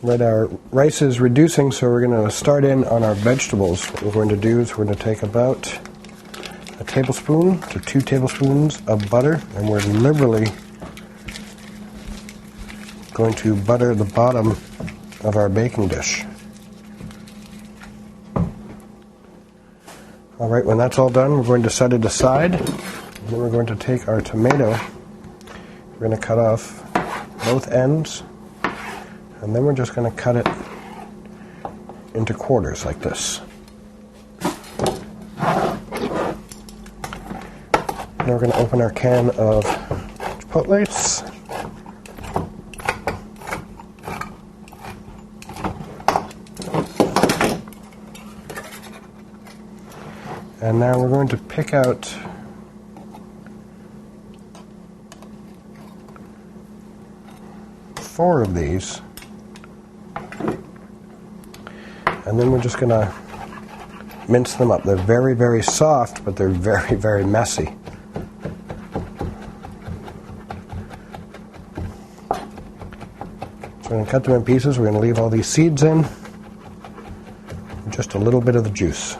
Right, our rice is reducing, so we're going to start in on our vegetables. What we're going to do is we're going to take about a tablespoon to 2 tablespoons of butter, and we're liberally going to butter the bottom of our baking dish. All right, when that's all done, we're going to set it aside. Then we're going to take our tomato. We're going to cut off both ends, and then we're just going to cut it into quarters like this. Now we're going to open our can of chipotles. And now we're going to pick out four of these. And then we're just going to mince them up. They're very, very soft, but they're very, very messy. So we're going to cut them in pieces. We're going to leave all these seeds in, just a little bit of the juice.